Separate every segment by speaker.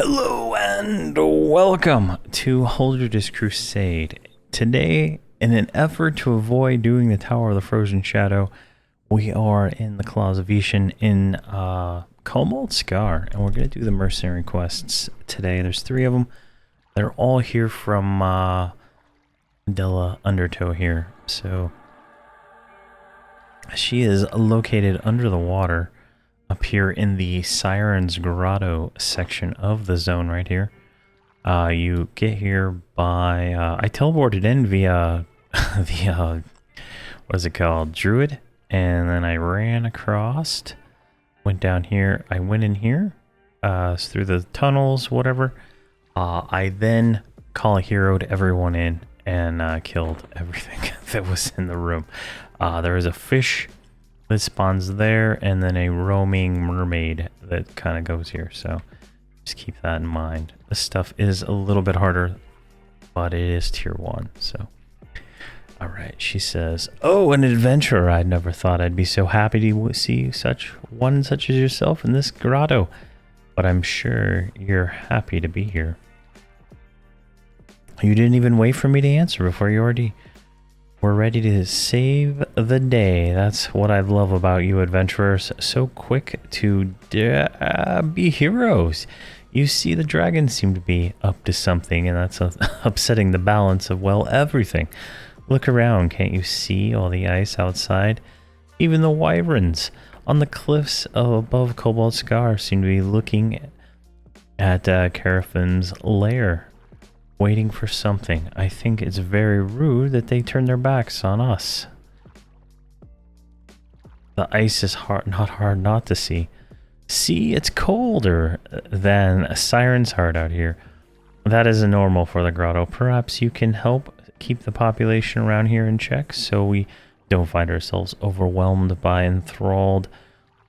Speaker 1: Hello and welcome to Holdredge Crusade. Today, in an effort to avoid doing the Tower of the Frozen Shadow, we are in the Claws of Ishan in Cobalt Scar, and we're going to do the Mercenary quests today. There's 3 of them. They're all here from Della Undertow here. So, she is located under the water up here in the Siren's Grotto section of the zone right here. You get here by... I teleported in via the... what is it called? Druid. And then I ran across, went down here. I went in here through the tunnels, whatever. I then call a hero to everyone in and killed everything that was in the room. There is a fish that spawns there, and then a roaming mermaid that kind of goes here, so just keep that in mind. This stuff is a little bit harder, but it is tier 1, so. Alright, she says, "Oh, an adventurer. I never thought I'd be so happy to see such as yourself in this grotto, but I'm sure you're happy to be here. You didn't even wait for me to answer before you already were ready to save the day. That's what I love about you adventurers. So quick to be heroes. You see, the dragons seem to be up to something, and that's upsetting the balance of, well, everything. Look around. Can't you see all the ice outside? Even the wyverns on the cliffs above Cobalt Scar seem to be looking at Carafim's lair, waiting for something. I think it's very rude that they turn their backs on us. The ice is not hard not to see. See, it's colder than a siren's heart out here. That isn't normal for the grotto. Perhaps you can help keep the population around here in check so we don't find ourselves overwhelmed by enthralled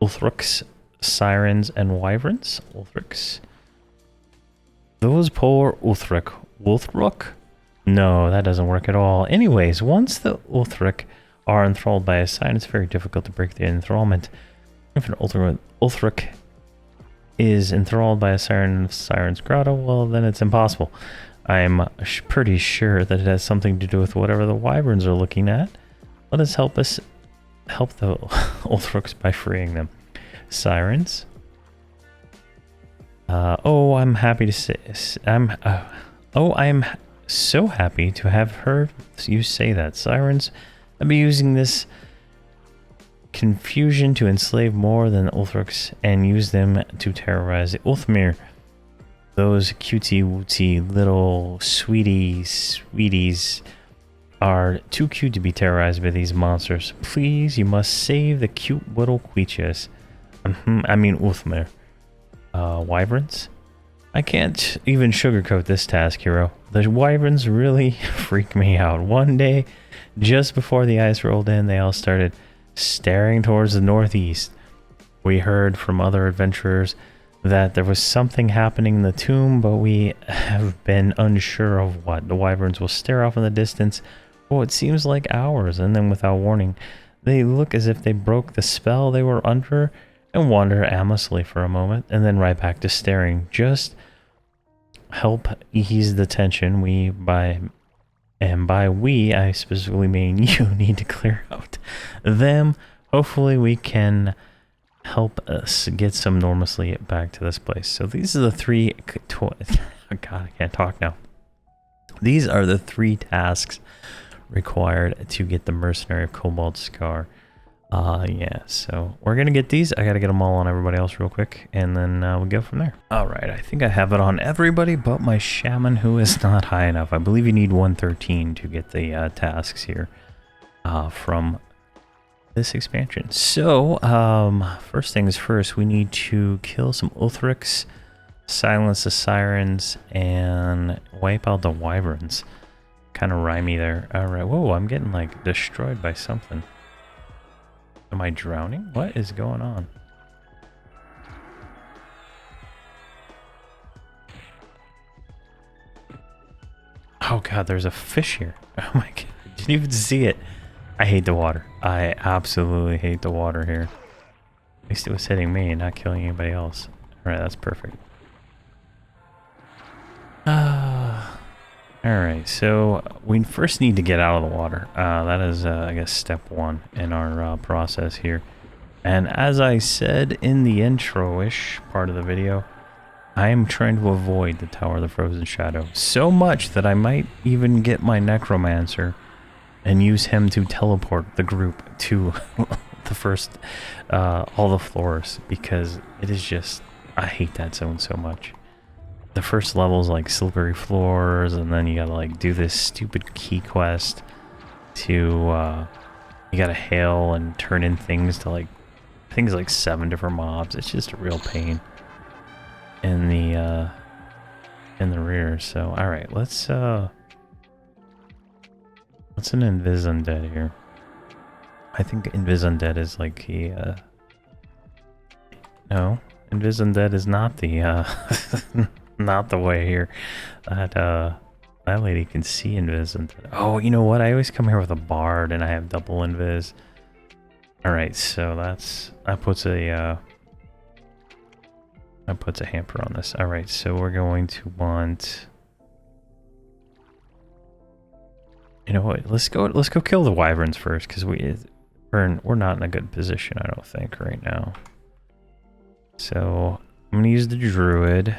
Speaker 1: Ulthruks, sirens, and wyverns. Ulthruks. Those poor Ulthruk? No, that doesn't work at all. Anyways, once the Ulthruk are enthralled by a siren, it's very difficult to break their enthrallment. If an Ulthruk is enthralled by a siren of Siren's Grotto, well, then it's impossible. I'm pretty sure that it has something to do with whatever the wyverns are looking at. Let us help the Ulthruks by freeing them. Sirens. Oh, I'm happy to say... I'm so happy to have heard you say that. Sirens, I'll be using this confusion to enslave more than the Ulthruks and use them to terrorize the Ulthmir. Those cutesy-wootsy little sweeties are too cute to be terrorized by these monsters. Please, you must save the cute little creatures. I mean Ulthmir. Wyverns? I can't even sugarcoat this task, hero. The wyverns really freak me out. One day, just before the ice rolled in, they all started staring towards the northeast. We heard from other adventurers that there was something happening in the tomb, but we have been unsure of what. The wyverns will stare off in the distance for what seems like hours, and then without warning, they look as if they broke the spell they were under and wander aimlessly for a moment, and then right back to staring. Just help ease the tension. By we, I specifically mean you, need to clear out them. Hopefully we can help us get some normalcy back to this place. So these are the 3... God, I can't talk now. These are the 3 tasks required to get the Mercenary of Cobalt Scar. Yeah, so we're gonna get these. I gotta get them all on everybody else real quick, and then we'll go from there. Alright, I think I have it on everybody but my shaman, who is not high enough. I believe you need 113 to get the tasks here from this expansion. So, first things first, we need to kill some Ulthruks, silence the sirens, and wipe out the wyverns. Kind of rhymey there. Alright, whoa, I'm getting like destroyed by something. Am I drowning? What is going on? Oh god, there's a fish here. Oh my god, I didn't even see it. I hate the water. I absolutely hate the water here. At least it was hitting me and not killing anybody else. Alright, that's perfect. Alright, so we first need to get out of the water. That is, I guess, step one in our process here. And as I said in the intro-ish part of the video, I am trying to avoid the Tower of the Frozen Shadow. So much that I might even get my Necromancer and use him to teleport the group to the first, all the floors. Because it is just, I hate that zone so much. The first level's like slippery floors, and then you gotta like do this stupid key quest to, you gotta hail and turn in things to like, I think it's like 7 different mobs. It's just a real pain in the rear. So, alright, let's an Invis Undead here. I think Invis Undead is like the, no, Invis Undead is not the, not the way here. That lady can see Invis Undead. Oh, you know what? I always come here with a Bard and I have double Invis. Alright, so that puts a hamper on this. Alright, so we're going to want, you know what, let's go kill the wyverns first, because we're not in a good position, I don't think, right now. So I'm gonna use the druid,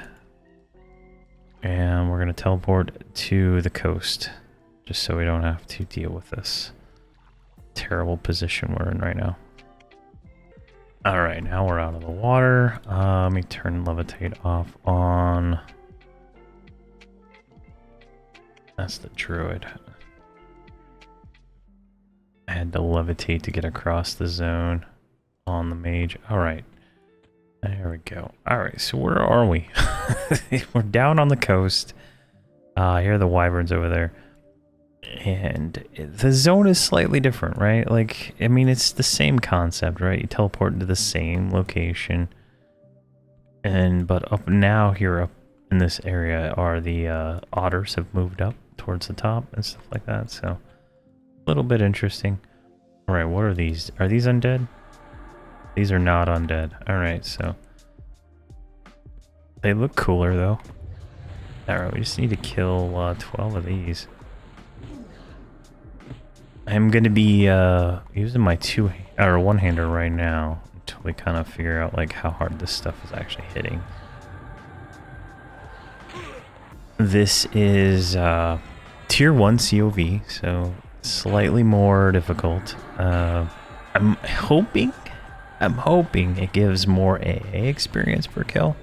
Speaker 1: and we're gonna teleport to the coast, just so we don't have to deal with this terrible position we're in right now. Alright, now we're out of the water. Let me turn levitate off on. That's the druid. I had to levitate to get across the zone on the mage. Alright. There we go. Alright, so where are we? We're down on the coast. Here are the wyverns over there. And the zone is slightly different, right? Like, I mean, it's the same concept, right? You teleport into the same location. But up now, here up in this area are the otters have moved up towards the top and stuff like that. So, a little bit interesting. Alright, what are these? Are these undead? These are not undead. Alright, so. They look cooler, though. Alright, we just need to kill 12 of these. I'm going to be using my one-hander right now until we kind of figure out like how hard this stuff is actually hitting. This is tier 1 CoV, so slightly more difficult. I'm hoping it gives more AA experience per kill.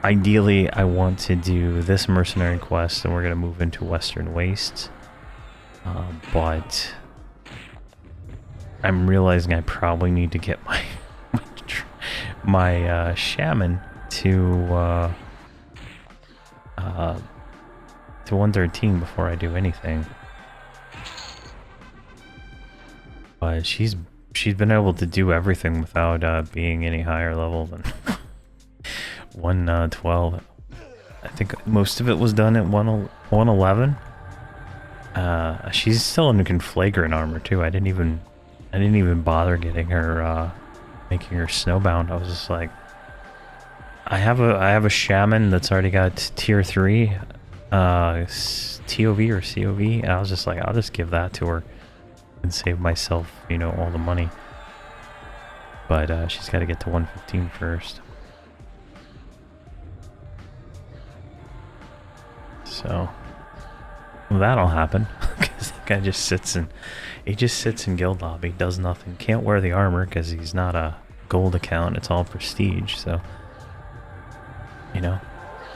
Speaker 1: Ideally, I want to do this Mercenary quest, and we're going to move into Western Wastes. But I'm realizing I probably need to get my shaman to 113 before I do anything. But she's been able to do everything without being any higher level than 112. I think most of it was done at 111. She's still in Conflagrant armor too. I didn't even bother getting her, making her snowbound. I was just like, I have a shaman that's already got tier 3, TOV or COV, and I was just like, I'll just give that to her and save myself, you know, all the money. But she's got to get to 115 first. So. That'll happen, because the guy just sits in guild lobby, does nothing, can't wear the armor because he's not a gold account, it's all prestige, so, you know,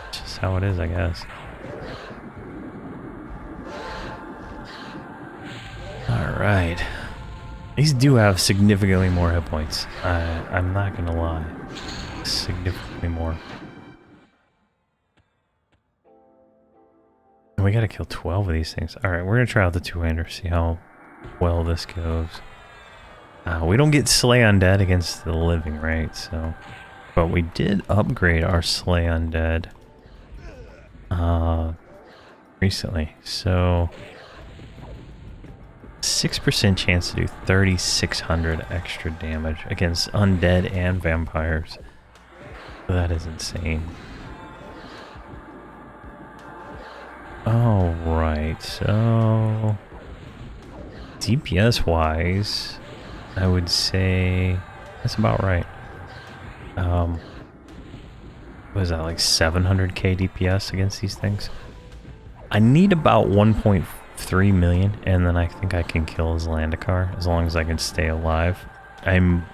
Speaker 1: it's just how it is, I guess. Alright. These do have significantly more hit points, I'm not gonna lie, significantly more. We gotta kill 12 of these things. Alright, we're gonna try out the two-hander, see how well this goes. We don't get Slay Undead against the living, right? So, but we did upgrade our Slay Undead recently. So, 6% chance to do 3,600 extra damage against undead and vampires. That is insane. All right, so DPS wise, I would say that's about right. What is that, like 700k DPS against these things? I need about 1.3 million, and then I think I can kill Zlandikar as long as I can stay alive. I'm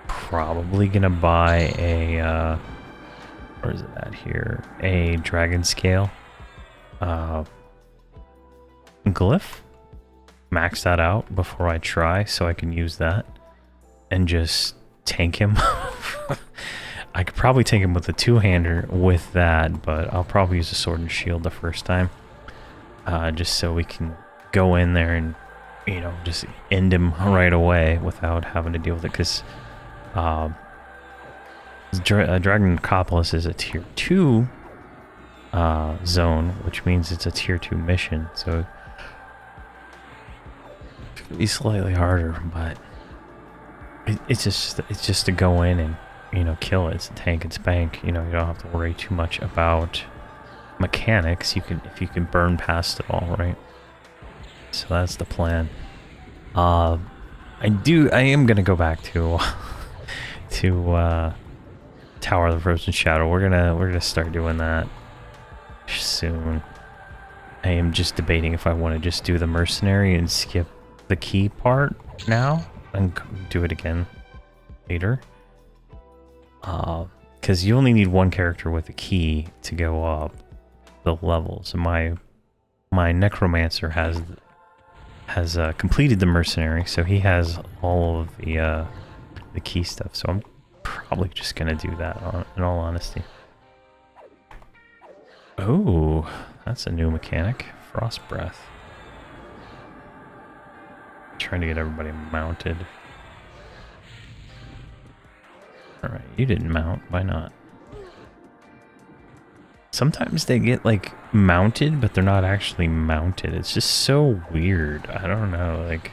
Speaker 1: probably gonna buy a where is it at here? A dragon scale glyph. Max that out before I try, so I can use that and just tank him. I could probably tank him with a two-hander with that, but I'll probably use a sword and shield the first time, just so we can go in there and, you know, just end him right away without having to deal with it. Because Dragon Necropolis is a tier 2 zone, which means it's a tier 2 mission, so it's gonna be slightly harder, but it's just to go in and, you know, kill it. It's a tank and spank. You know, you don't have to worry too much about mechanics. You can, if you can burn past it all, right? So that's the plan. I am gonna go back to Tower of the Frozen Shadow. We're gonna start doing that soon. I am just debating if I want to just do the Mercenary and skip the key part now and do it again later. Because you only need one character with a key to go up the levels. My Necromancer has completed the Mercenary, so he has all of the key stuff. So I'm probably just gonna do that, in all honesty. Oh, that's a new mechanic. Frost Breath. Trying to get everybody mounted. Alright, you didn't mount. Why not? Sometimes they get, like, mounted, but they're not actually mounted. It's just so weird. I don't know, like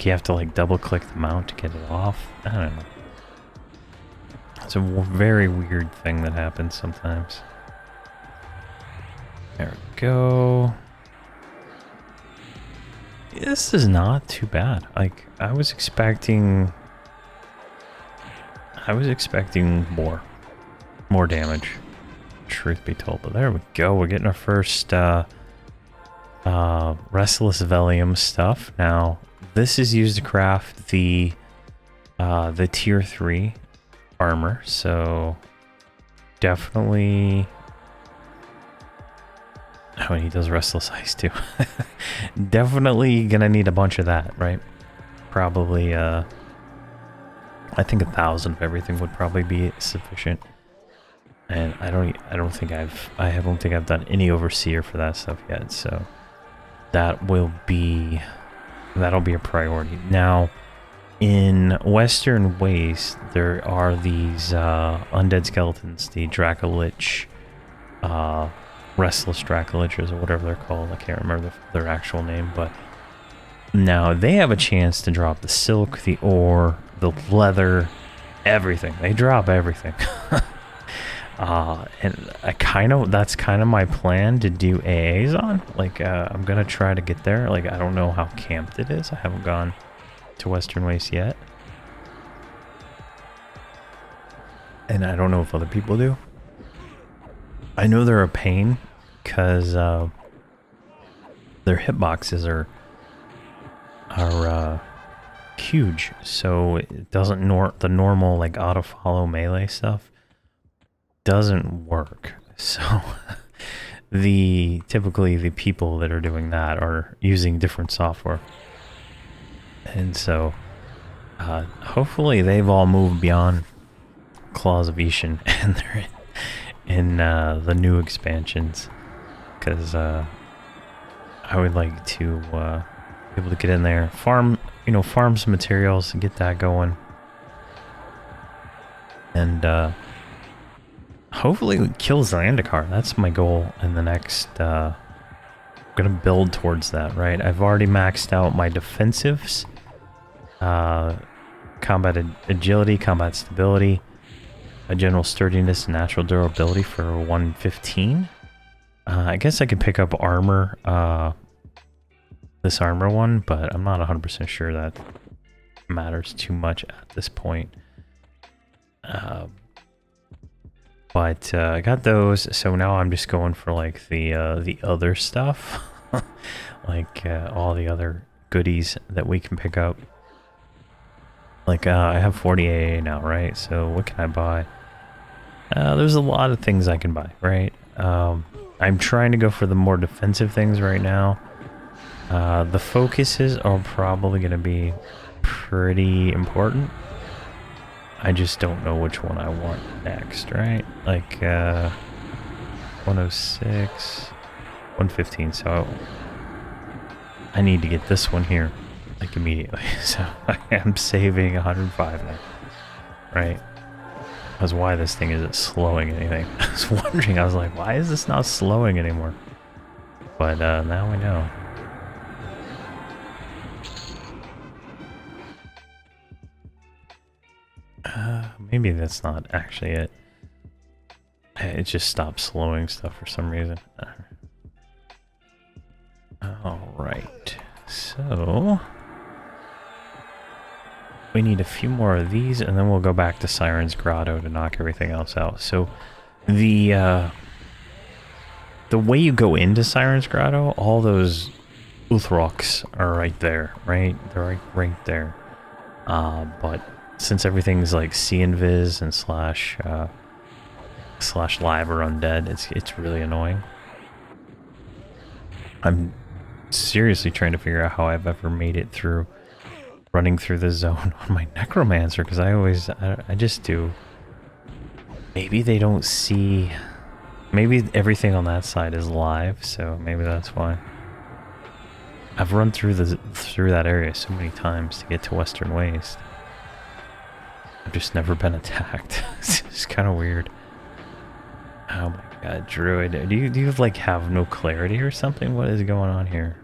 Speaker 1: you have to, like, double-click the mount to get it off. I don't know. It's a very weird thing that happens sometimes. There we go. This is not too bad. Like, I was expecting more damage, truth be told. But there we go. We're getting our first Restless Velium stuff. Now, this is used to craft the tier 3 armor, so definitely. Oh, and he does Restless Ice too. Definitely gonna need a bunch of that, right? Probably, I think 1,000 of everything would probably be sufficient. And I don't think I've done any Overseer for that stuff yet, so that'll be a priority. Now, in Western Waste, there are these undead skeletons, the Dracolich, Restless Dracoliches, or whatever they're called. I can't remember their actual name, but now they have a chance to drop the silk, the ore, the leather, everything. They drop everything. And that's kind of my plan to do AAs on. Like, I'm gonna try to get there. Like, I don't know how camped it is. I haven't gone to Western Waste yet, and I don't know if other people do. I know they're a pain because their hitboxes are huge, so it doesn't the normal, like, auto follow melee stuff doesn't work. So typically the people that are doing that are using different software, and so hopefully they've all moved beyond Claws of Ishin and they're in the new expansions, because I would like to be able to get in there, farm some materials and get that going, and hopefully kill Zlandikar. That's my goal in the next. I'm gonna build towards that, right? I've already maxed out my defensives, combat agility, combat stability, a general sturdiness, and natural durability for 115. I guess I could pick up armor, this armor one, but I'm not 100% sure that matters too much at this point. But I got those, so now I'm just going for like the other stuff, like all the other goodies that we can pick up. Like I have 40 AA now, right? So what can I buy? There's a lot of things I can buy, right? I'm trying to go for the more defensive things right now. The focuses are probably going to be pretty important. I just don't know which one I want next, right? Like 106, 115, so I need to get this one here, like immediately. So I am saving 105 now, right? That's why this thing isn't slowing anything. I was wondering, I was like, why is this not slowing anymore? But now we know. Maybe that's not actually it. It just stopped slowing stuff for some reason. Alright, so we need a few more of these, and then we'll go back to Siren's Grotto to knock everything else out. So the way you go into Siren's Grotto, all those Uthroks are right there, right? They're right there. But since everything's like C-Invis and slash live or undead, it's really annoying. I'm seriously trying to figure out how I've ever made it through running through the zone on my Necromancer, because I just do. Maybe they don't see. Maybe everything on that side is live, so maybe that's why. I've run through that area so many times to get to Western Waste. I've just never been attacked. It's kind of weird. Oh my god, Druid. Do you like have no clarity or something? What is going on here?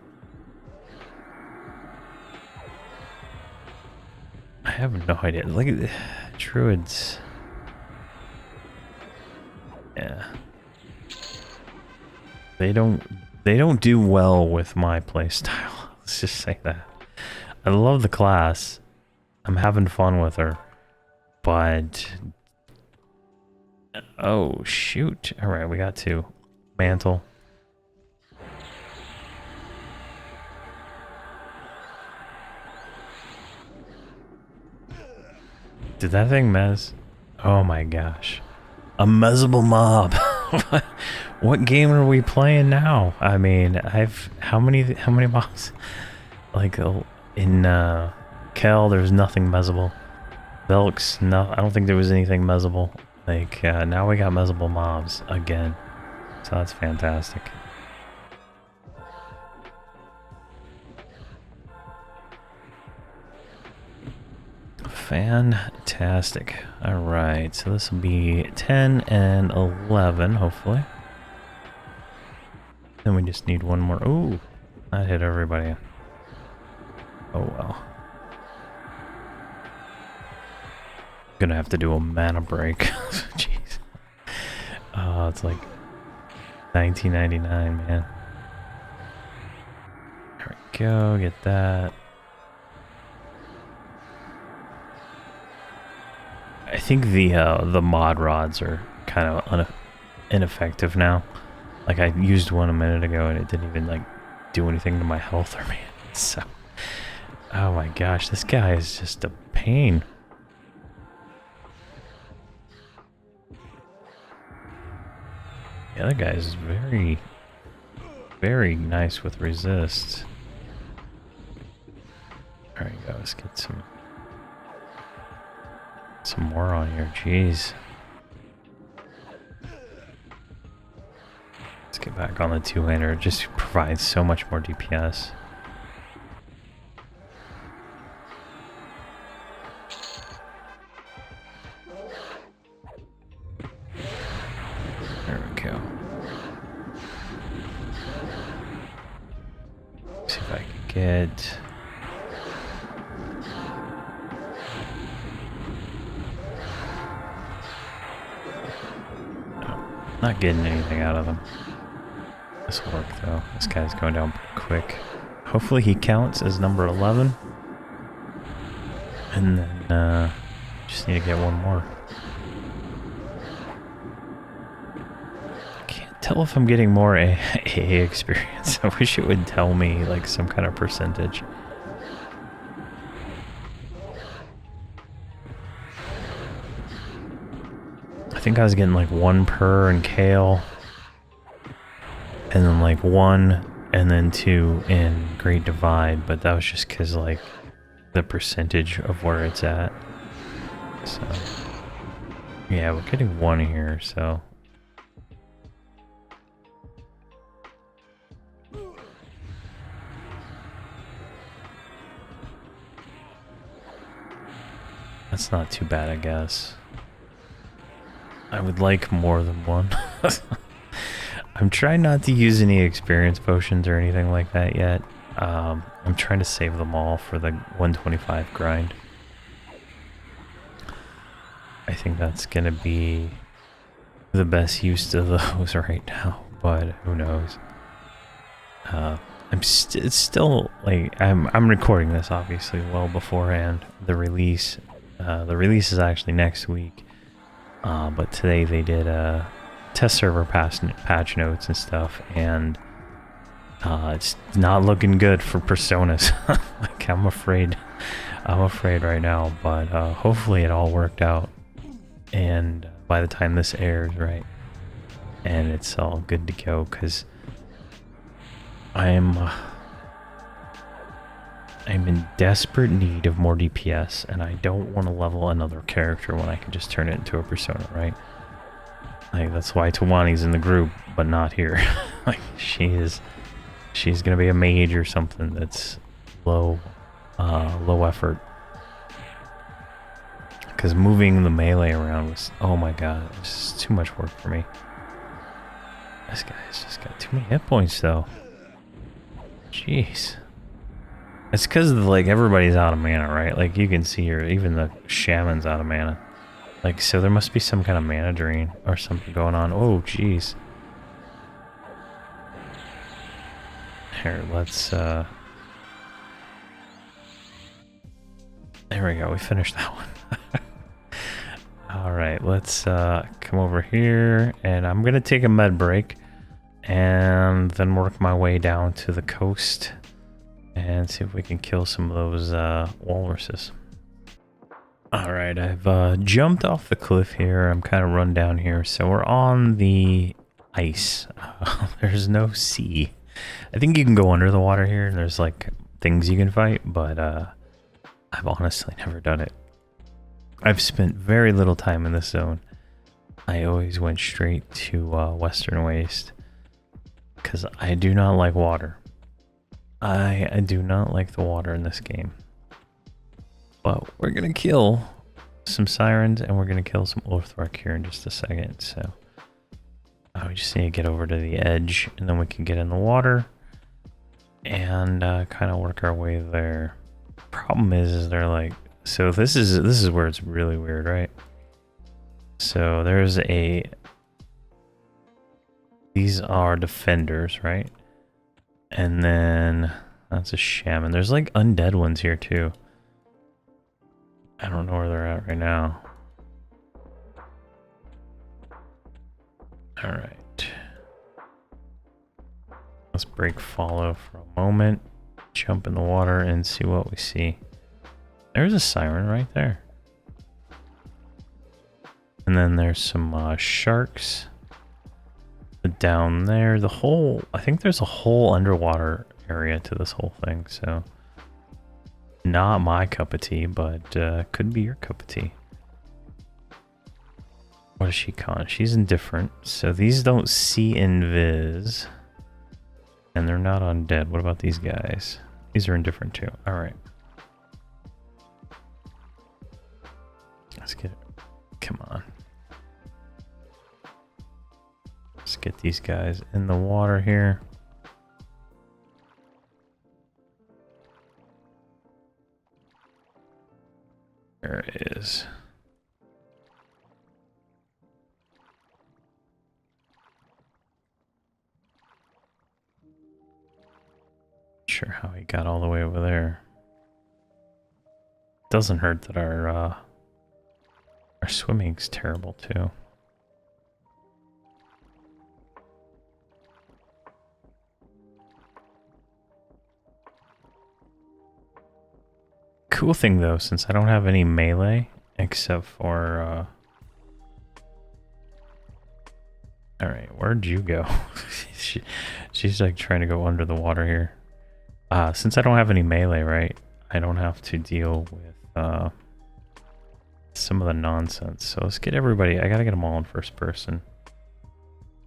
Speaker 1: I have no idea. Look at the Druids. Yeah. They don't do well with my playstyle. Let's just say that. I love the class. I'm having fun with her. But oh shoot. Alright, we got two. Mantle. Did that thing mez? Oh my gosh. A mezzable mob. What game are we playing now? I mean, how many mobs? Like in Kel, there's nothing mezzable. Velks, no, I don't think there was anything mezzable. Like now we got mezzable mobs again, so that's fantastic. Fantastic. All right, so this will be 10 and 11, hopefully. Then we just need one more. Ooh, that hit everybody. Oh well. Gonna have to do a mana break. Jeez. Oh, it's like 1999, man. There we go. Get that. I think the mod rods are kind of ineffective now. Like I used one a minute ago and it didn't even like do anything to my health or man. So, oh my gosh, this guy is just a pain. The other guy is very, very nice with resist. There we go. Let's get some more on here. Jeez. Let's get back on the two-hander. It just provides so much more DPS. There we go. See if I can get... Not getting anything out of them. This will work though. This guy's going down pretty quick. Hopefully he counts as number 11. And then just need to get one more. I can't tell if I'm getting more AA experience. I wish it would tell me like some kind of percentage. I think I was getting like 1 per in Kale. And then like 1 and then 2 in Great Divide. But that was just because like the percentage of where it's at. So yeah, we're getting 1 here, so that's not too bad, I guess. I would like more than 1. I'm trying not to use any experience potions or anything like that yet. I'm trying to save them all for the 125 grind. I think that's gonna be the best use of those right now, but who knows? It's still like I'm recording this obviously well beforehand the release. The release is actually next week, but today they did test server patch notes and stuff, and it's not looking good for personas. Like I'm afraid right now, but hopefully it all worked out, and by the time this airs, right, and it's all good to go, because I'm in desperate need of more DPS, and I don't want to level another character when I can just turn it into a persona, right? Like that's why Tawani's in the group, but not here. Like she's gonna be a mage or something that's low effort. Because moving the melee around was, oh my god, this is too much work for me. This guy's just got too many hit points though. Jeez. It's because like everybody's out of mana, right? Like you can see here, even the shaman's out of mana. Like, so there must be some kind of mana drain or something going on. Oh, jeez. Here, let's, there we go, we finished that one. Alright, let's, come over here, and I'm gonna take a med break, and then work my way down to the coast, and see if we can kill some of those, walruses. Alright, I've jumped off the cliff here. I'm kind of run down here. So we're on the ice. There's no sea. I think you can go under the water here, and there's like things you can fight, but I've honestly never done it. I've spent very little time in this zone. I always went straight to Western Waste because I do not like water. I do not like the water in this game. But we're gonna kill some sirens, and we're gonna kill some Orthrark here in just a second. So we just need to get over to the edge, and then we can get in the water and kind of work our way there. Problem is they're like, so this is where it's really weird, right? So there's these are defenders, right? And then that's a shaman. There's like undead ones here too. I don't know where they're at right now. Alright. Let's break follow for a moment. Jump in the water and see what we see. There's a siren right there. And then there's some sharks down there. I think there's a whole underwater area to this whole thing, so not my cup of tea, but could be your cup of tea. What is she calling? She's indifferent. So these don't see invis. And they're not undead. What about these guys? These are indifferent too. Alright. Let's get it. Come on. Let's get these guys in the water here. There it is. sure how he got all the way over there. Doesn't hurt that our swimming's terrible too. Cool thing though, since I don't have any melee except for alright, where'd you go? She's like trying to go under the water here. Since I don't have any melee, right? I don't have to deal with some of the nonsense. So let's get everybody, I gotta get them all in first person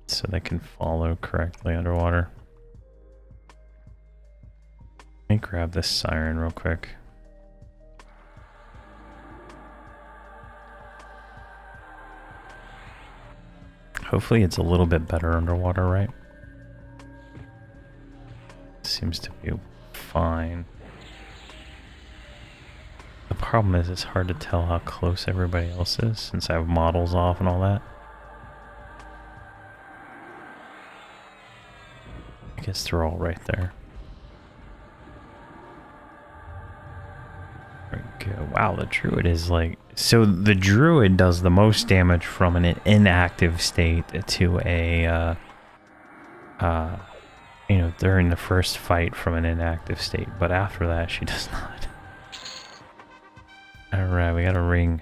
Speaker 1: so they can follow correctly underwater. Let me grab this siren real quick. Hopefully it's a little bit better underwater, right? Seems to be fine. The problem is it's hard to tell how close everybody else is since I have models off and all that. I guess they're all right there. There we go. Wow, the druid is like... So the druid does the most damage from an inactive state to a... you know, during the first fight from an inactive state. But after that, she does not. Alright, we got a ring.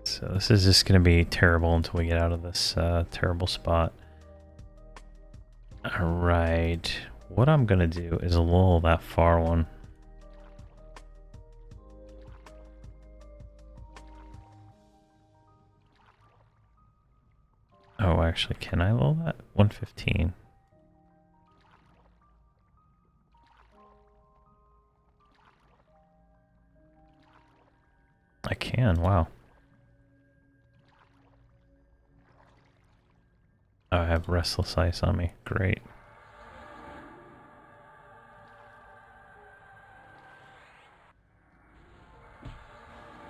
Speaker 1: So this is just going to be terrible until we get out of this terrible spot. Alright, what I'm going to do is lull that far one. Oh, actually, can I lull that? 115. I can, wow. Oh, I have Restless Ice on me. Great.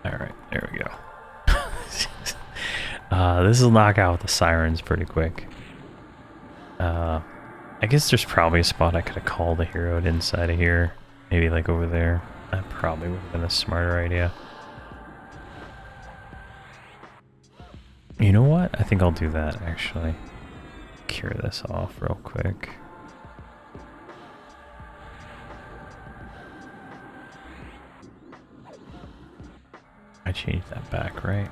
Speaker 1: Alright, there we go. This will knock out the sirens pretty quick. I guess there's probably a spot I could have called a hero inside of here. Maybe like over there. That probably would have been a smarter idea. You know what? I think I'll do that, actually. Cure this off real quick. I changed that back, right?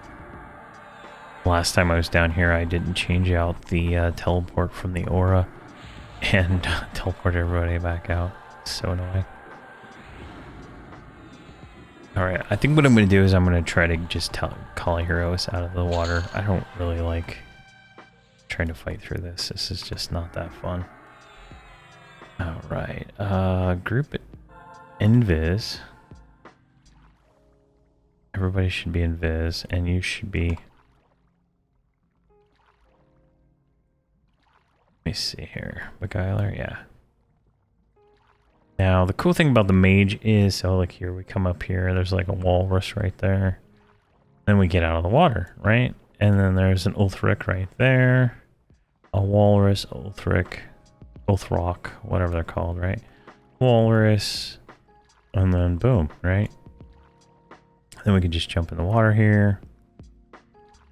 Speaker 1: Last time I was down here, I didn't change out the teleport from the aura and teleport everybody back out. So annoying. Alright, I think what I'm going to do is I'm going to try to just call heroes out of the water. I don't really like trying to fight through this. This is just not that fun. Alright, group it. Invis. Everybody should be invis, and you should be... Let me see here. Beguiler, yeah. Now, the cool thing about the mage is, so like here, we come up here, there's like a walrus right there. Then we get out of the water, right? And then there's an Ulthric right there. A walrus, Ulthric, Ulthrock, whatever they're called, right? Walrus, and then boom, right? Then we can just jump in the water here.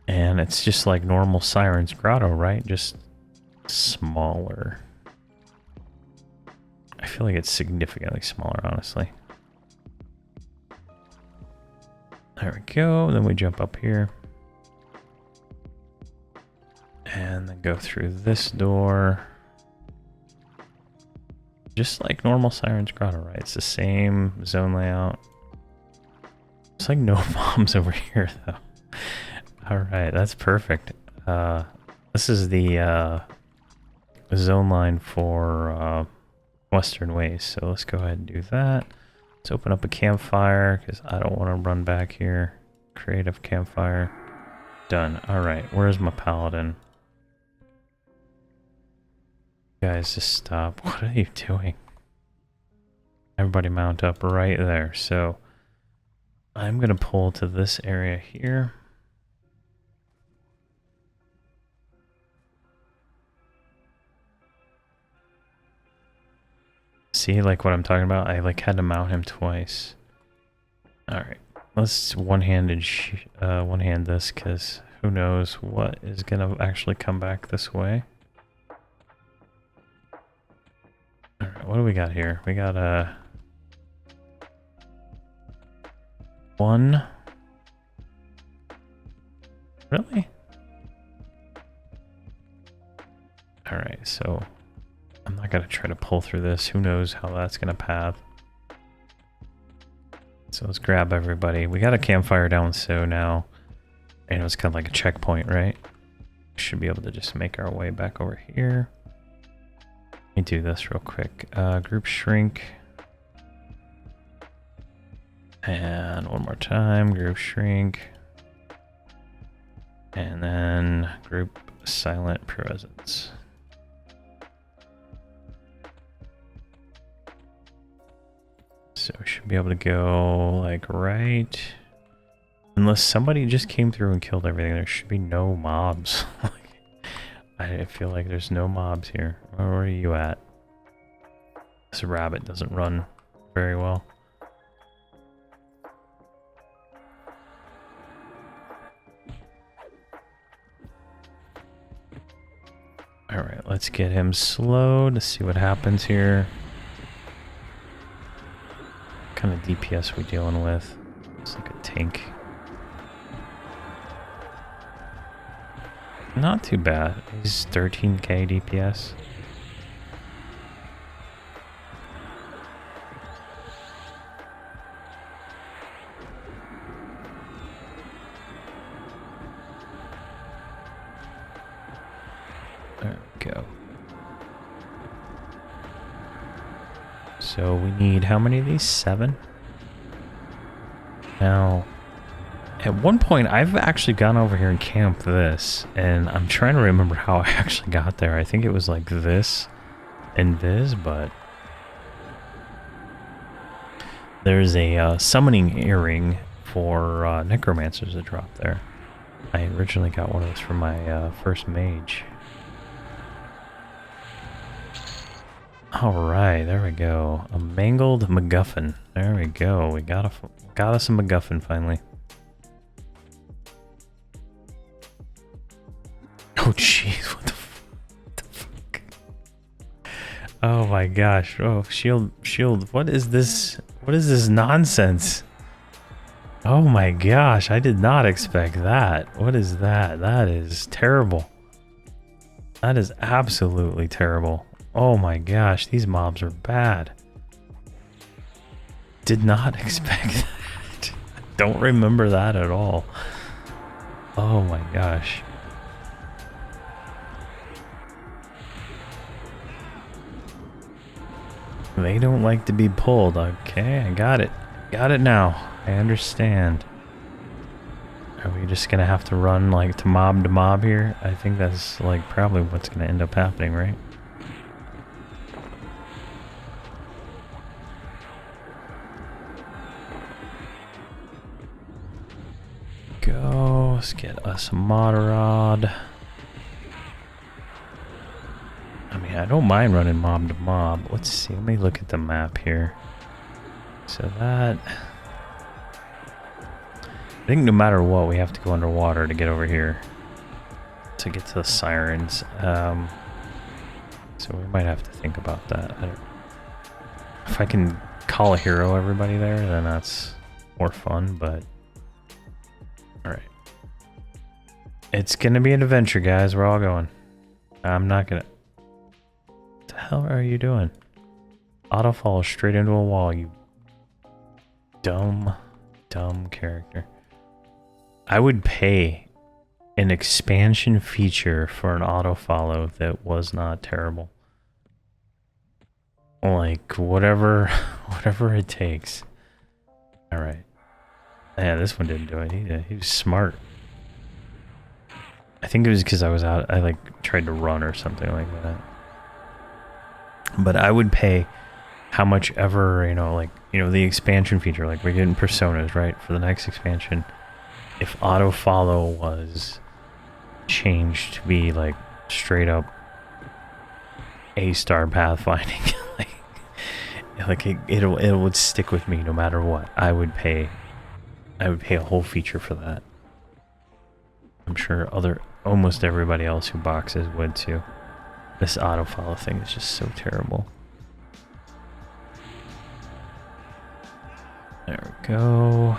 Speaker 1: And it's just like normal Siren's Grotto, right? Just smaller. I feel like it's significantly smaller, honestly. There we go. Then we jump up here. And then go through this door. Just like normal Siren's Grotto, right? It's the same zone layout. It's like no bombs over here, though. Alright, that's perfect. This is the zone line for Western Ways, so let's go ahead and do that. Let's open up a campfire, because I don't want to run back here. Creative campfire. Done. Alright, where's my paladin? Guys, just stop. What are you doing? Everybody mount up right there. So I'm going to pull to this area here. See, like what I'm talking about? I like had to mount him twice. Alright. Let's one-hand this, because who knows what is gonna actually come back this way. Alright, what do we got here? We got a... one. Really? Alright, so I'm not gonna try to pull through this. Who knows how that's gonna path. So let's grab everybody. We got a campfire down so now. And it was kind of like a checkpoint, right? Should be able to just make our way back over here. Let me do this real quick. Group shrink. And one more time, group shrink. And then group silent presence. So we should be able to go like right. Unless somebody just came through and killed everything, there should be no mobs. I feel like there's no mobs here. Where are you at? This rabbit doesn't run very well. Alright, let's get him slow to see what happens here. What kind of DPS we dealing with? It's like a tank. Not too bad. He's 13k DPS. There we go. So we need how many of these? 7? Now, at one point, I've actually gone over here and camped this, and I'm trying to remember how I actually got there. I think it was like this and this, but there's a summoning earring for necromancers that drop there. I originally got one of those from my first mage. Alright, there we go. A mangled MacGuffin. There we go. We got us a MacGuffin finally. Oh jeez, what the fuck? Oh my gosh. Oh, shield. What is this? What is this nonsense? Oh my gosh, I did not expect that. What is that? That is terrible. That is absolutely terrible. Oh my gosh, these mobs are bad. Did not expect that. Don't remember that at all. Oh my gosh. They don't like to be pulled. Okay, I got it. Got it now. I understand. Are we just gonna have to run like to mob here? I think that's like probably what's gonna end up happening, right? Go. Let's get us a Motorod. I mean, I don't mind running mob to mob. Let's see. Let me look at the map here. So that... I think no matter what, we have to go underwater to get over here. To get to the sirens. So we might have to think about that. If I can call a hero everybody there, then that's more fun, but... Alright. It's gonna be an adventure, guys. We're all going. I'm not gonna... What the hell are you doing? Auto fall straight into a wall, you dumb character. I would pay an expansion feature for an auto follow that was not terrible. Like whatever it takes. All right. Yeah, this one didn't do it either. He was smart. I think it was because I was out. I like tried to run or something like that. But I would pay how much ever, the expansion feature, like we're getting personas, right? For the next expansion, if auto follow was changed to be like straight up A-star pathfinding, like Like it would stick with me no matter what. I would pay a whole feature for that. I'm sure almost everybody else who boxes would too. This autofollow thing is just so terrible. There we go.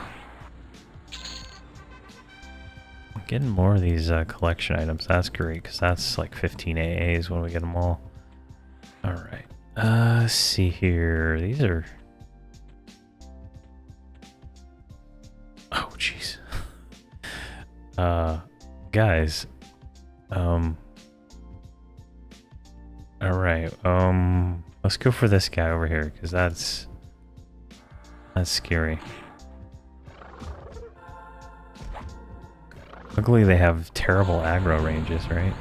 Speaker 1: I'm getting more of these collection items. That's great, because that's like 15 AAs when we get them all. Alright. Let's see here. These are... Oh, jeez. Guys. Alright. Let's go for this guy over here, because that's scary. Luckily, they have terrible aggro ranges, right?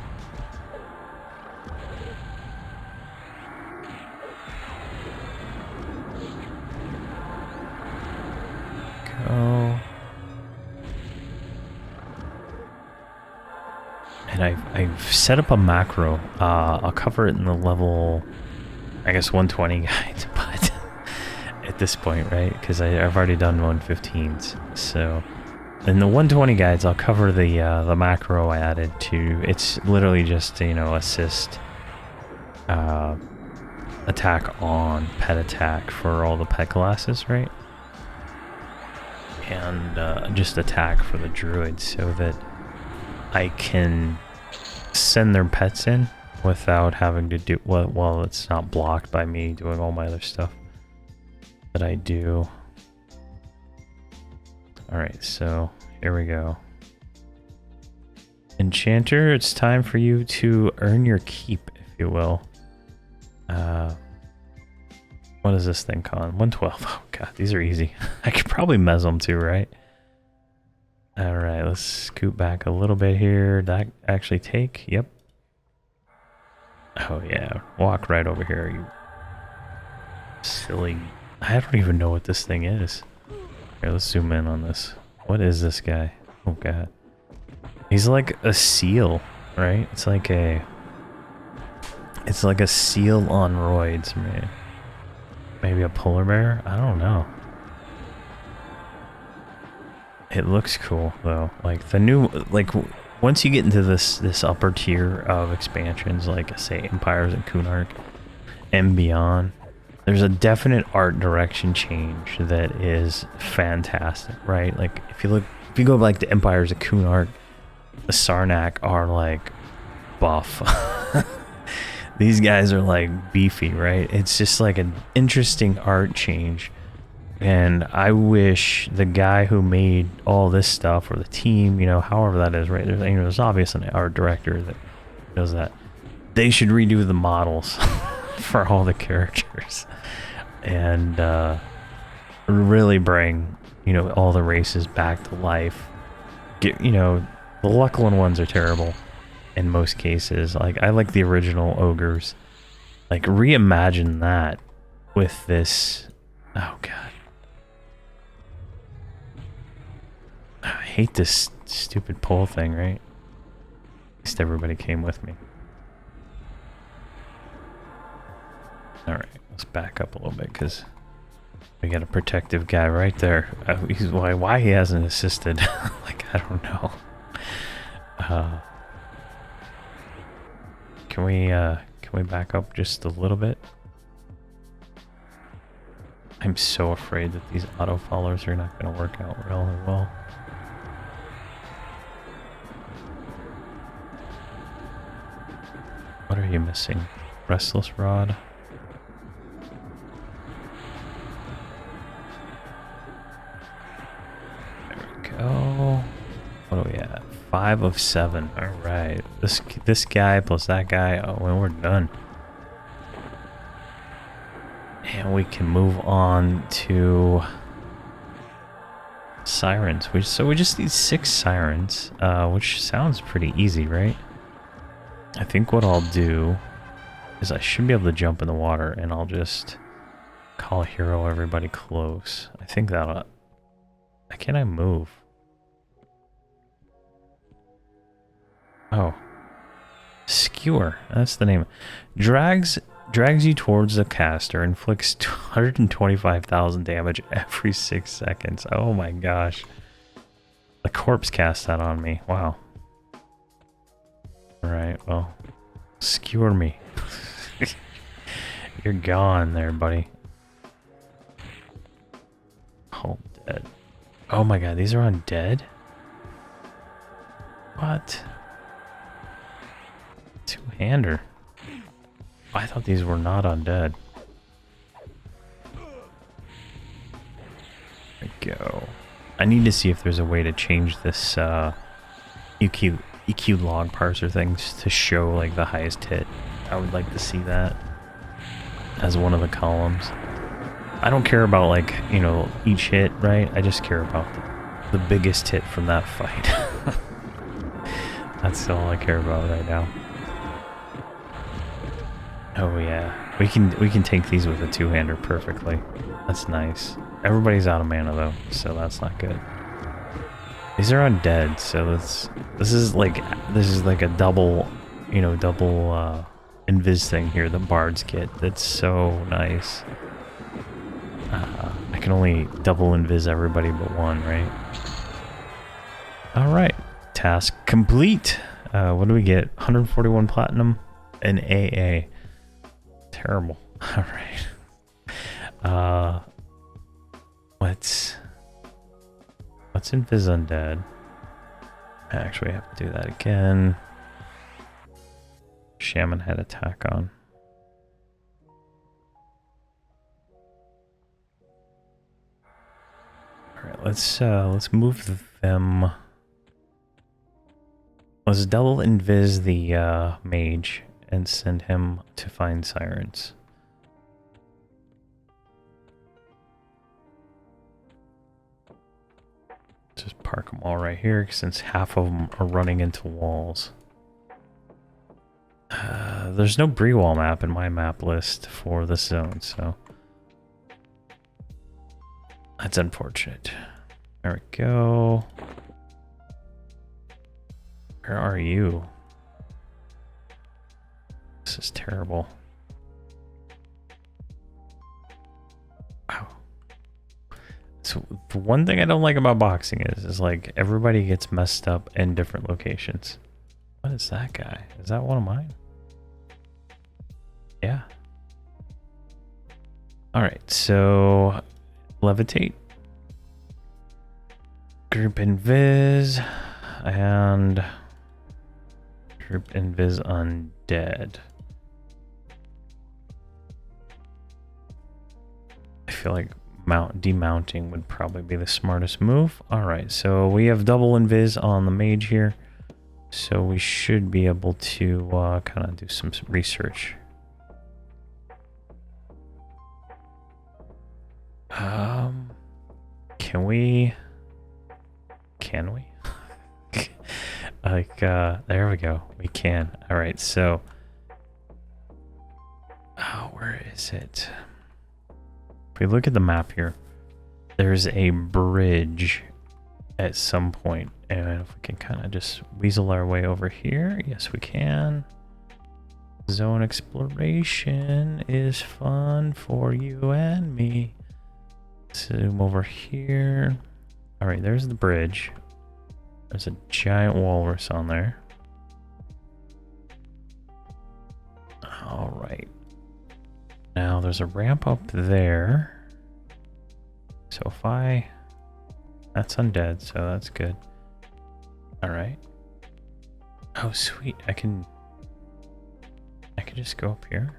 Speaker 1: Go. And I've set up a macro. I'll cover it in the level, I guess, 120 guide, but at this point, right? Because I've already done 115s, so in the 120 guides, I'll cover the macro I added to. It's literally just, you know, assist attack on pet attack for all the pet classes, right? And just attack for the druids, so that I can send their pets in without having to do well, it's not blocked by me doing all my other stuff that I do. Alright, so here we go. Enchanter, it's time for you to earn your keep, if you will. What is this thing called? 112. Oh god, these are easy. I could probably mez them too, right? Alright, let's scoot back a little bit here. That actually take? Yep. Oh yeah, walk right over here, you silly... I don't even know what this thing is. Here, let's zoom in on this. What is this guy? Oh god. He's like a seal, right? It's like a seal on roids, man. Maybe a polar bear? I don't know. It looks cool though. Like the new, like once you get into this upper tier of expansions, like say Empires and Kunark and beyond, there's a definite art direction change that is fantastic, right? Like if you go like to Empires of Kunark, the Sarnak are like buff. These guys are like beefy, right? It's just like an interesting art change. And I wish the guy who made all this stuff, or the team, you know, however that is, right? There's obviously an art director that does that. They should redo the models for all the characters and really bring, you know, all the races back to life. Get, you know, the Lucklin ones are terrible in most cases. Like I like the original ogres. Like reimagine that with this. Oh god, I hate this stupid pole thing, right? At least everybody came with me. Alright, let's back up a little bit, because we got a protective guy right there. He's why he hasn't assisted. Like, I don't know. Can we back up just a little bit? I'm so afraid that these auto followers are not going to work out really well. What are you missing? Restless Rod? There we go. What do we have? 5 of 7. Alright. This guy plus that guy. Oh, well, we're done. And we can move on to sirens. So we just need 6 sirens, which sounds pretty easy, right? I think what I'll do is I should be able to jump in the water, and I'll just call hero everybody close. I think that'll... Can I move? Oh. Skewer. That's the name. Drags drags you towards the caster, inflicts 125,000 damage every 6 seconds. Oh my gosh. The corpse cast that on me. Wow. Alright, well. Skewer me. You're gone there, buddy. Oh, dead. Oh my god, these are undead? What? Two-hander. I thought these were not undead. There we go. I need to see if there's a way to change this EQ log parser things to show like the highest hit. I would like to see that as one of the columns. I don't care about like, you know, each hit, right? I just care about the biggest hit from that fight. That's all I care about right now. Oh yeah, we can take these with a two-hander perfectly. That's nice. Everybody's out of mana though, so that's not good. These are undead, so this is like a double, you know, double invis thing here. The Bard's kit. That's so nice. I can only double invis everybody but one, right? All right, task complete. What do we get? 141 platinum and AA. Terrible. All right. Let's invis undead. I actually have to do that again. Shaman had attack on. All right, let's move them. Let's double invis the mage and send him to find sirens. Just park them all right here since half of them are running into walls. There's no Brewall map in my map list for this zone, so that's unfortunate. There we go. Where are you? This is terrible. Wow. So the one thing I don't like about boxing is like everybody gets messed up in different locations. What is that guy? Is that one of mine? Yeah. Alright, so levitate. Group invis and group invis undead. I feel like demounting would probably be the smartest move. Alright, so we have double invis on the mage here. So we should be able to kind of do some research. Can we? Like, there we go. We can. Alright, so... Oh, where is it? If we look at the map here, there's a bridge at some point. And if we can kind of just weasel our way over here. Yes, we can. Zone exploration is fun for you and me. Zoom over here. Alright, there's the bridge. There's a giant walrus on there. Alright. Now there's a ramp up there. So if I... That's undead, so that's good. Alright. Oh sweet, I can just go up here.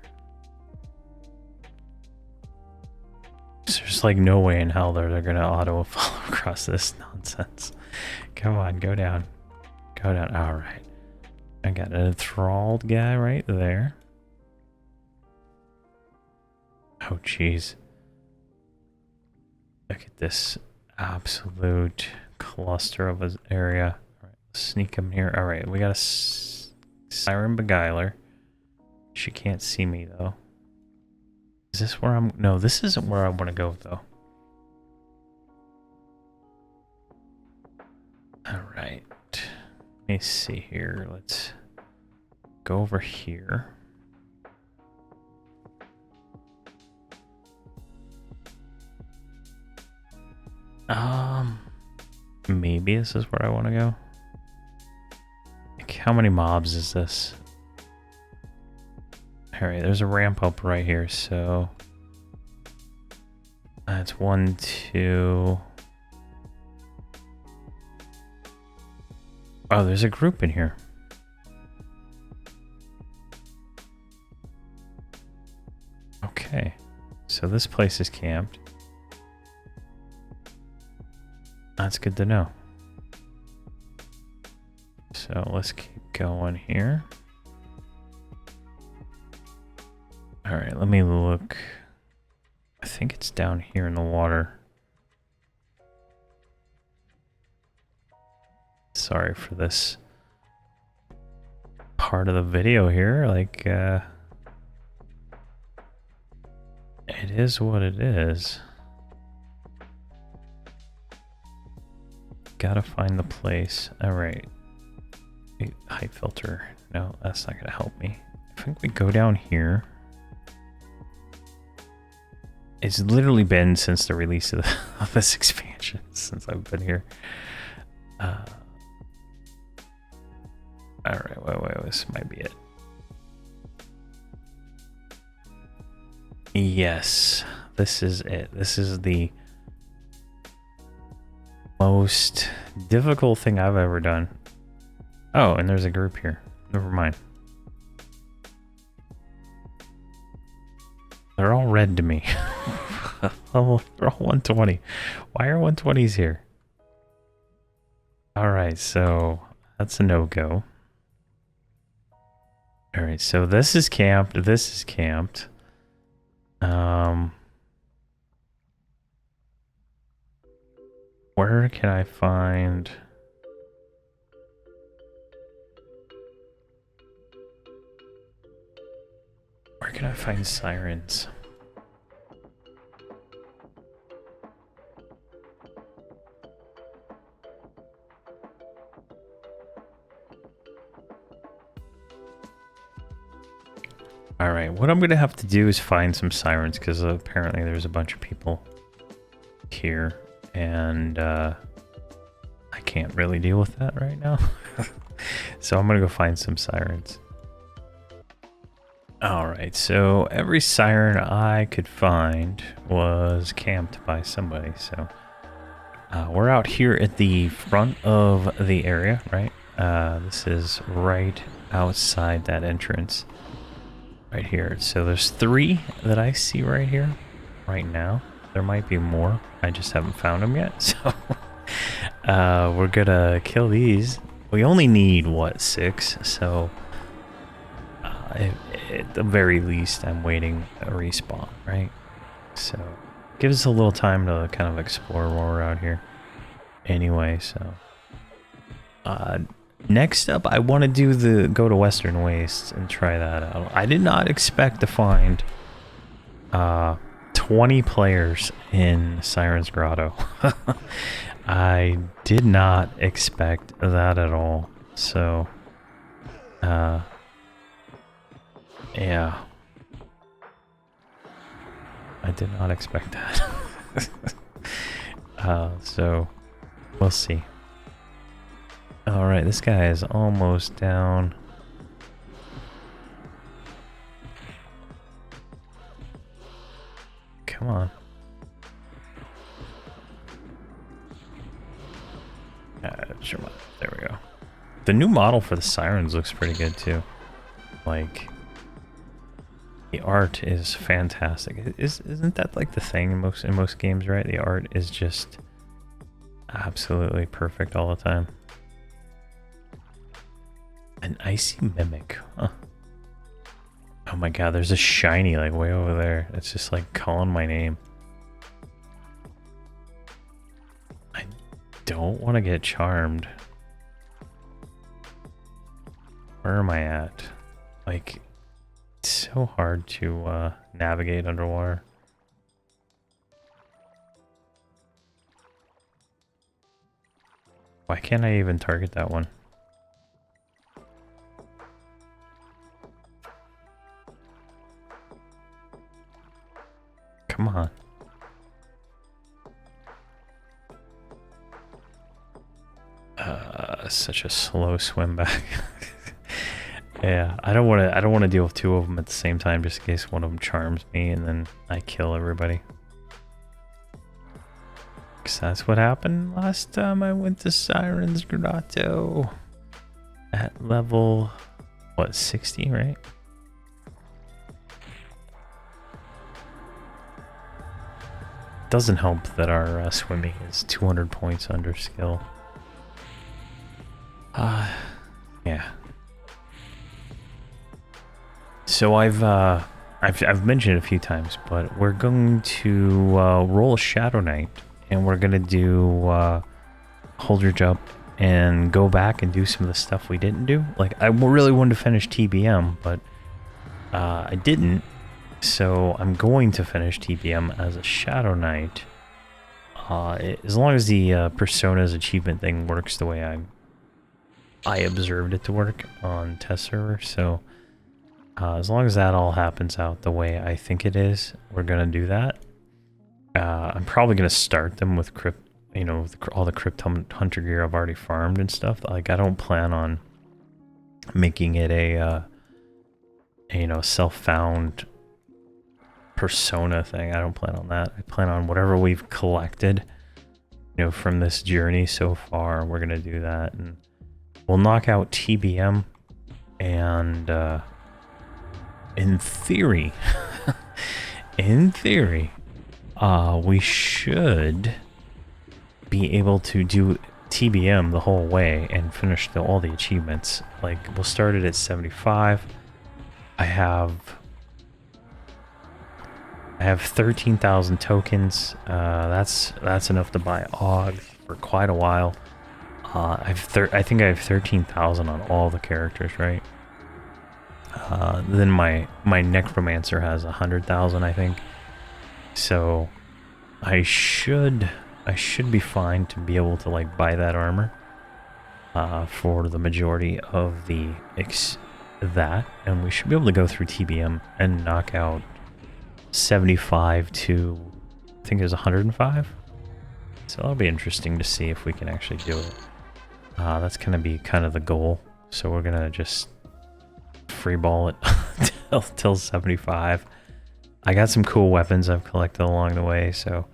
Speaker 1: There's like no way in hell they're gonna auto follow across this nonsense. Come on, go down. Go down. Alright. I got an enthralled guy right there. Oh jeez. Look at this absolute cluster of an area. Alright, let's sneak him here. Alright, we got a Siren Beguiler. She can't see me though. Is this where I'm... No, this isn't where I want to go, though. Alright. Let me see here. Let's go over here. Maybe this is where I want to go. Like, how many mobs is this? All right, there's a ramp up right here, so that's 1, 2. Oh, there's a group in here. Okay, so this place is camped. That's good to know. So let's keep going here. All right, let me look. I think it's down here in the water. Sorry for this part of the video here. Like, it is what it is. Gotta find the place. All right. Height filter. No, that's not gonna help me. I think we go down here. It's literally been since the release of, of this expansion, since I've been here. Alright, wait, this might be it. Yes, this is it. This is the most difficult thing I've ever done. Oh, and there's a group here. Never mind. They're all red to me. Oh, they're all 120. Why are 120s here? Alright, so that's a no-go. Alright, so this is camped. This is camped. Where can I find... Where can I find sirens? Alright, what I'm gonna have to do is find some sirens, because apparently there's a bunch of people here, and I can't really deal with that right now. So I'm gonna go find some sirens. Alright, so every siren I could find was camped by somebody, so we're out here at the front of the area, right? This is right outside that entrance. Right here. So there's 3 that I see right here, right now. There might be more. I just haven't found them yet. So we're gonna kill these. We only need, what, 6? So at the very least, I'm waiting a respawn, right? So give us a little time to kind of explore while we're out here. Anyway, so next up, I want to do go to Western Wastes and try that out. I did not expect to find 20 players in Siren's Grotto. I did not expect that at all. So, yeah. I did not expect that. So, we'll see. Alright, this guy is almost down. Come on. Sure, there we go. The new model for the sirens looks pretty good too. Like, the art is fantastic. Isn't that like the thing in most games, right? The art is just absolutely perfect all the time. An icy mimic, huh? Oh my god, there's a shiny like way over there. It's just like calling my name. I don't want to get charmed. Where am I at? Like, it's so hard to navigate underwater. Why can't I even target that one? Come on. That's such a slow swim back. Yeah, I don't want to deal with two of them at the same time, just in case one of them charms me and then I kill everybody. Because that's what happened last time I went to Siren's Grotto. At level, what, 60, right? Doesn't help that our swimming is 200 points under skill. Yeah. So I've mentioned it a few times, but we're going to roll a Shadow Knight, and we're gonna do Holdredge up and go back and do some of the stuff we didn't do. Like, I really wanted to finish TBM, but I didn't. So I'm going to finish TBM as a Shadow Knight. As long as the Persona's achievement thing works the way I observed it to work on test server. So as long as that all happens out the way I think it is, we're gonna do that. I'm probably gonna start them with crypt, all the crypt hunter gear I've already farmed and stuff. Like, I don't plan on making it a self-found Persona thing. I don't plan on that. I plan on whatever we've collected, from this journey so far. We're gonna do that, and we'll knock out TBM, and in theory, we should be able to do TBM the whole way and finish all the achievements. Like, we'll start it at 75. I have 13,000 tokens. That's enough to buy AUG for quite a while. I think I have 13,000 on all the characters, right? Then my Necromancer has 100,000, I think. So I should be fine to be able to, like, buy that armor for the majority of that, and we should be able to go through TBM and knock out 75 to, I think it was 105. So that'll be interesting to see if we can actually do it. That's gonna be kind of the goal. So we're gonna just freeball it till 75. I got some cool weapons I've collected along the way, so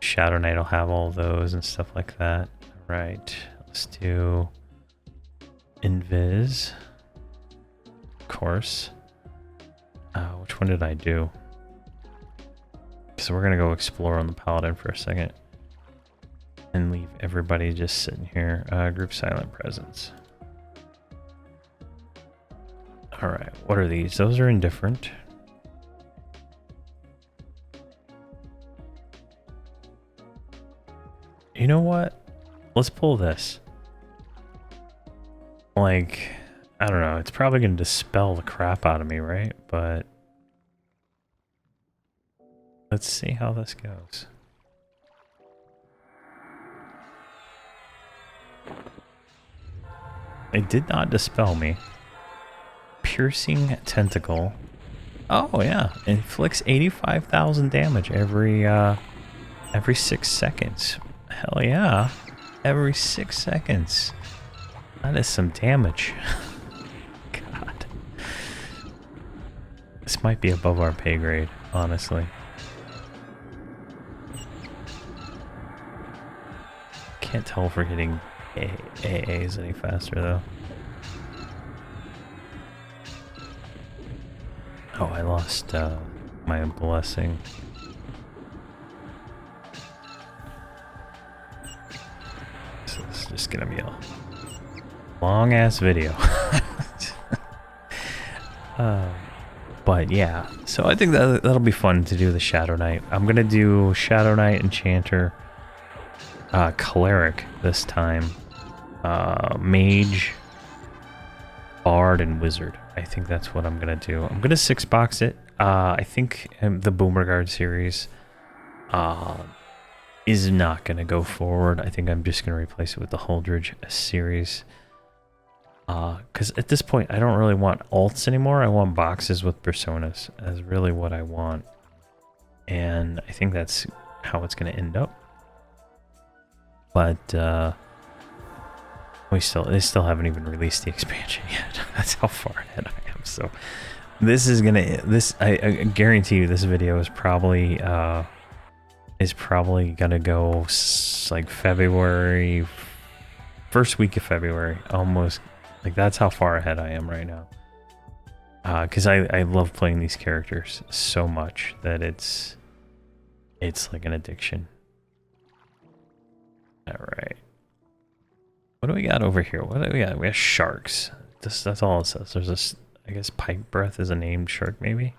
Speaker 1: Shadow Knight will have all those and stuff like that. All right, let's do Invis, of course. Which one did I do? So we're gonna go explore on the Paladin for a second and leave everybody just sitting here. Group silent presence. All right, what are these? Those are indifferent. You know what? Let's pull this. Like, I don't know. It's probably going to dispel the crap out of me, right? But let's see how this goes. It did not dispel me. Piercing Tentacle. Oh yeah, inflicts 85,000 damage every 6 seconds. Hell yeah, every 6 seconds. That is some damage. God, this might be above our pay grade, honestly. Can't tell if we're getting AAs any faster though. Oh, I lost my blessing. So this is just gonna be a long ass video. But yeah, so I think that'll be fun to do the Shadow Knight. I'm gonna do Shadow Knight, Enchanter, Cleric this time, Mage, Bard, and Wizard. I think that's what I'm gonna do. I'm gonna 6-box it. I think the Boomerguard series is not gonna go forward. I think I'm just gonna replace it with the Holdredge series. Because at this point, I don't really want alts anymore. I want boxes with personas as really what I want. And I think that's how it's gonna end up. But They still haven't even released the expansion yet. That's how far ahead I am. So this is gonna, I guarantee you this video is probably gonna go like February, first week of February, almost. Like that's how far ahead I am right now. Because I love playing these characters so much that it's like an addiction. All right. What do we got over here? What do we got? We have sharks. That's all it says. There's this, I guess Pipe Breath is a named shark, maybe.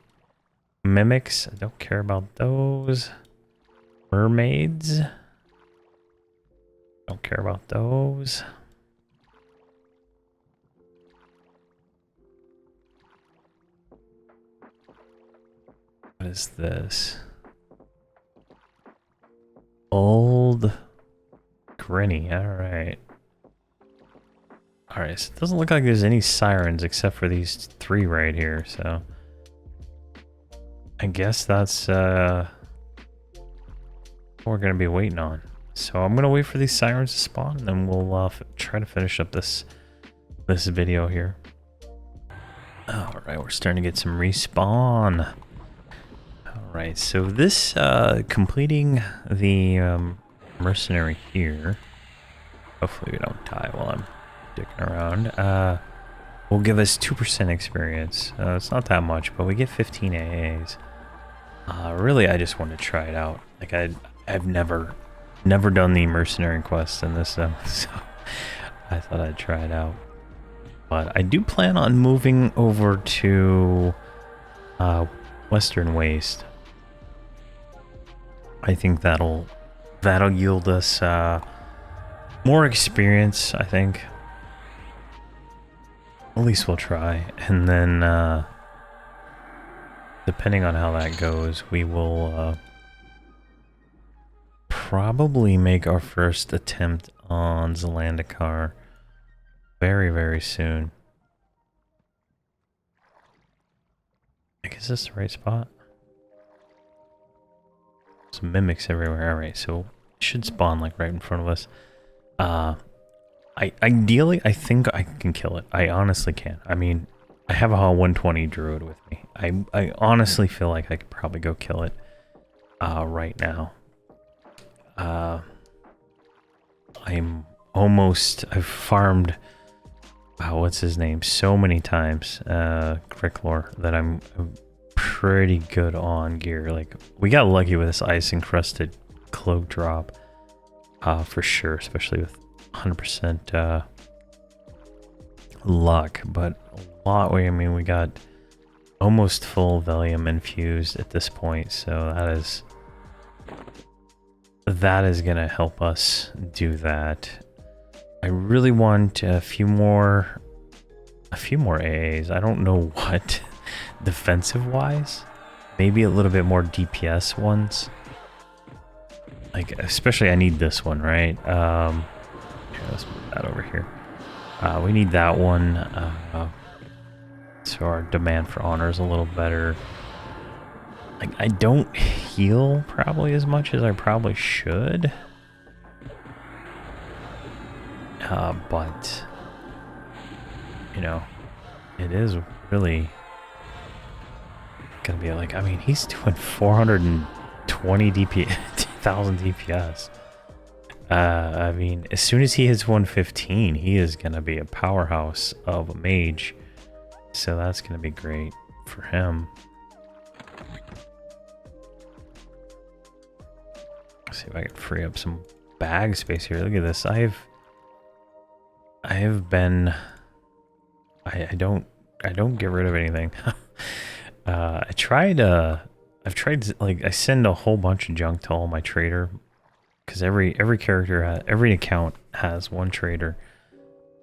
Speaker 1: Mimics. I don't care about those. Mermaids. Don't care about those. What is this? Old Grinny. All right. All right. So it doesn't look like there's any sirens except for these 3 right here. So I guess that's what we're gonna be waiting on. So I'm gonna wait for these sirens to spawn, and then we'll try to finish up this video here. All right, we're starting to get some respawn. All right, so this completing the mercenary here. Hopefully we don't die while I'm dicking around. Will give us 2% experience. It's not that much, but we get 15 AAs. Really, I just want to try it out. Like I've never done the mercenary quest in this, so I thought I'd try it out. But I do plan on moving over to Western Waste. I think that'll yield us more experience, I think. At least we'll try. And then depending on how that goes, we will probably make our first attempt on Zelandikar very, very soon. I guess this the right spot. Some mimics everywhere. Alright, so it should spawn like right in front of us. Ideally, I think I can kill it. I honestly can. I mean, I have a L120 druid with me. I honestly feel like I could probably go kill it right now. I've farmed, what's his name, so many times, Cricklor, that I'm pretty good on gear. Like, we got lucky with this ice encrusted cloak drop, for sure, especially with 100% luck, but a lot, I mean, we got almost full Valium infused at this point, so that is gonna help us do that. I really want a few more AAs. I don't know what defensive wise, maybe a little bit more DPS ones. Like, especially I need this one, right? Here, let's move that over here. We need that one, so our demand for honor is a little better. Like, I don't heal probably as much as I probably should. But, you know, it is really gonna be like, I mean, he's doing 420 thousand DPS. I mean, as soon as he hits 115, he is gonna be a powerhouse of a mage. So that's gonna be great for him. Let's see if I can free up some bag space here. Look at this. I don't get rid of anything. I've tried like, I send a whole bunch of junk to all my trader, because every character, every account has one trader,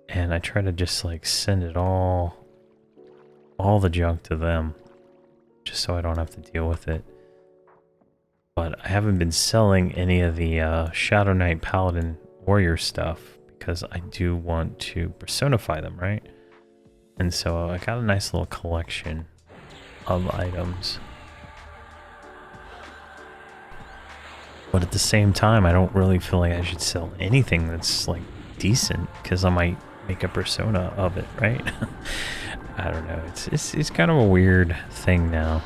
Speaker 1: and I try to just like send it all the junk to them, just so I don't have to deal with it. But I haven't been selling any of the Shadow Knight Paladin Warrior stuff, because I do want to personify them, right? And so I got a nice little collection of items. But at the same time, I don't really feel like I should sell anything that's like decent because I might make a persona of it, right? I don't know. It's kind of a weird thing now.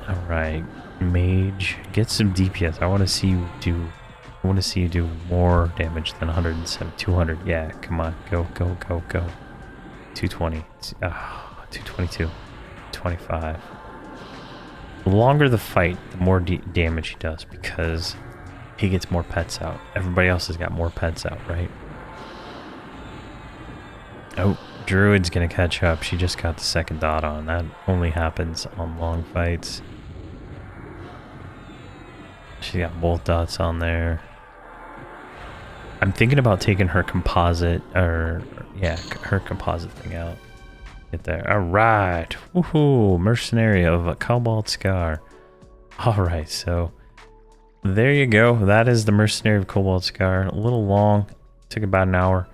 Speaker 1: All right, mage, get some DPS. I want to see you do. I want to see you do more damage than 107, 200. Yeah, come on, go, go, go, go. 220. 222. 25. The longer the fight, the more damage he does because he gets more pets out. Everybody else has got more pets out, right? Oh, Druid's gonna catch up. She just got the second dot on. That only happens on long fights. She got both dots on there. I'm thinking about taking her composite, or yeah, her composite thing out. Get there. All right. Woohoo! Mercenary of a Cobalt Scar. All right, so there you go. That is the Mercenary of Cobalt Scar. A little long. Took about an hour.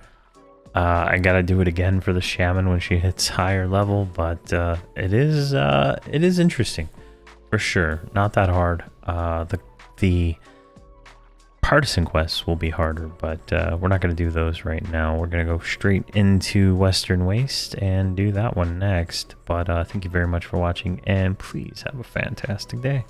Speaker 1: I gotta do it again for the Shaman when she hits higher level, but it is interesting for sure. Not that hard. The Partisan quests will be harder, but we're not going to do those right now. We're going to go straight into Western Waste and do that one next. But thank you very much for watching, and please have a fantastic day.